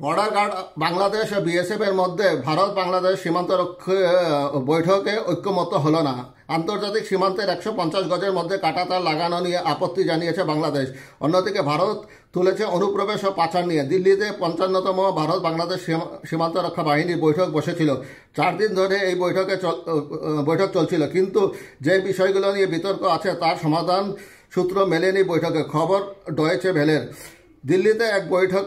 Border guard Bangladesh ও BSF এর মধ্যে ভারত বাংলাদেশ সীমান্ত বৈঠকে ঐক্যমত্য হলো না। আন্তর্জাতিক সীমান্তের 150 গজের মধ্যে কাঁটাতার লাগানো নিয়ে আপত্তি জানিয়েছে বাংলাদেশ। অন্যদিকে ভারত তুলেছে অনুপ্রবেশ ও পাচার নিয়ে। দিল্লিতে 55তম ভারত বাংলাদেশ সীমান্ত রক্ষা বাহিনীর বৈঠক বসেছিল। 4 দিন ধরে এই বৈঠক চলছিল, কিন্তু যে বিষয়গুলো নিয়ে বিতর্ক আছে তার সমাধান সূত্র মেলেনি বৈঠকে। খবর ডয়েচে ভেলের। দিল্লিতে এক বৈঠক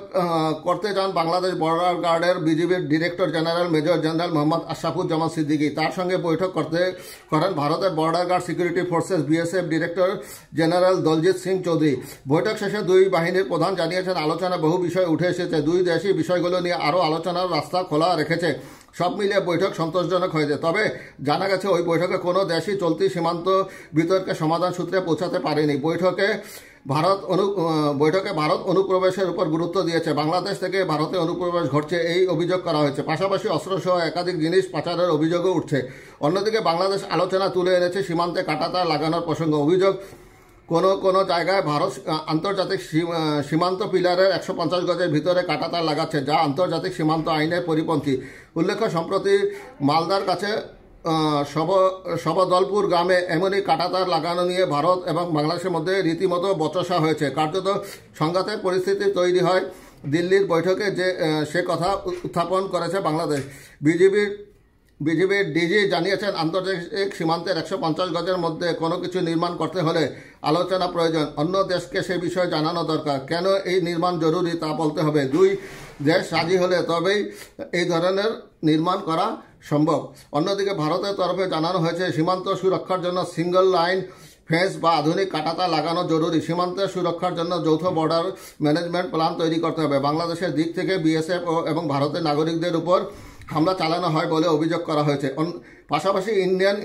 করতে যান বাংলাদেশ বর্ডার গার্ডের বিজিবির director general major general Mohammad Ashrafuzzaman Siddiqui. তার সঙ্গে বৈঠক করেন ভারতের border guard security forces BSF director general Daljit Singh Chowdhury. বৈঠক শেষে দুই বাহিনীর প্রধান জানিয়েছেন, আলোচনায় বহু বিষয় উঠে এসেছে। দুই দেশই বিষয়গুলো নিয়ে আরও আলোচনার রাস্তা খোলা রেখেছে। সব মিলিয়ে বৈঠক সন্তোষজনক হয়েছে। তবে জানা গেছে ওই বৈঠকে কোনো দেশই চলতি সীমান্ত বিতর্কের সমাধান সূত্রে পৌঁছাতে পারেনি। বৈঠকে ভারত অনুপ্রবেশের উপর গুরুত্ব দিয়েছে। বাংলাদেশ থেকে ভারতে অনুপ্রবেশ ঘটছে এই অভিযোগ করা হয়েছে। পাশাপাশি অস্ত্রসহ একাধিক জিনিস পাচারের অভিযোগও উঠছে। অন্যদিকে বাংলাদেশ আলোচনা তুলে এনেছে সীমান্তে কাঁটাতার লাগানোর প্রসঙ্গ। অভিযোগ, কোনো জায়গায় ভারত আন্তর্জাতিক সীমান্ত পিলারের 150 গজের ভিতরে কাঁটাতার লাগাচ্ছে, যা আন্তর্জাতিক সীমান্ত আইনের পরিপন্থী। উল্লেখ্য, সম্প্রতি মালদার কাছে সবদলপুর গ্রামে এমনই কাঁটাতার লাগানো নিয়ে ভারত এবং বাংলাদেশের মধ্যে রীতিমতো বচসা হয়েছে। কার্যত সংঘাতের পরিস্থিতি তৈরি হয় দিল্লির বৈঠকে, সে কথা উত্থাপন করেছে বাংলাদেশ। বিজিবির ডিজি জানিয়েছেন, আন্তর্জাতিক সীমান্তের 150 গজের মধ্যে কোনো কিছু নির্মাণ করতে হলে আলোচনা প্রয়োজন। অন্য দেশকে সে বিষয়ে জানানো দরকার। কেন এই নির্মাণ জরুরি তা বলতে হবে। দুই দেশ রাজি হলে তবেই এই ধরনের নির্মাণ করা সম্ভব। অন্যদিকে ভারতের তরফে জানানো হয়েছে, সীমান্ত সুরক্ষার জন্য সিঙ্গল লাইন ফেন্স বা আধুনিক কাঁটাতার লাগানো জরুরি। সীমান্তের সুরক্ষার জন্য যৌথ বর্ডার ম্যানেজমেন্ট প্ল্যান তৈরি করতে হবে। বাংলাদেশের দিক থেকে বিএসএফ এবং ভারতের নাগরিকদের উপর হামলা চালানো হয় বলে অভিযোগ করা হয়েছে। পাশাপাশি ইন্ডিয়ান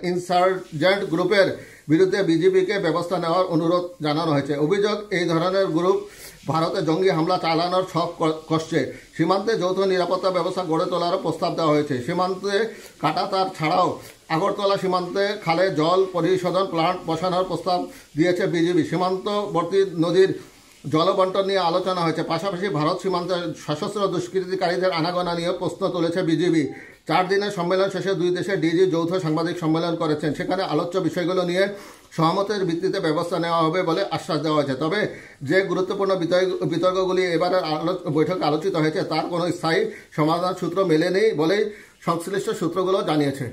ইনসার্জেন্ট গ্রুপের বিরুদ্ধে বিজিবিকে ব্যবস্থা নেওয়ার অনুরোধ জানানো হয়েছে। অভিযোগ, এই ধরনের গ্রুপ ভারতে জঙ্গি হামলা চালানোর ছক কষছে। সীমান্তে যৌথ নিরাপত্তা ব্যবস্থা গড়ে তোলারও প্রস্তাব দেওয়া হয়েছে। সীমান্তে কাঁটাতার ছাড়াও আগরতলা সীমান্তে খালে জল পরিশোধন প্লান্ট বসানোর প্রস্তাব দিয়েছে বিজিবি। সীমান্তবর্তী নদীর জলবন্টন নিয়ে আলোচনা হয়েছে। পাশাপাশি ভারত সীমান্তে সশস্ত্র দুষ্কৃতিকারীদের আনাগোনা নিয়ে প্রশ্ন তুলেছে বিজিবি। 4 দিনের সম্মেলন শেষে দুই দেশের ডিজি যৌথ সাংবাদিক সম্মেলন করেছেন। সেখানে আলোচ্য বিষয়গুলো নিয়ে সহমতের ভিত্তিতে ব্যবস্থা নেওয়া হবে বলে আশ্বাস দেওয়া হয়েছে। তবে যে গুরুত্বপূর্ণ বিতর্কগুলি এবারের বৈঠকে আলোচিত হয়েছে তার কোনো স্থায়ী সমাধান সূত্র মেলেনি বলেই সংশ্লিষ্ট সূত্রগুলো জানিয়েছে।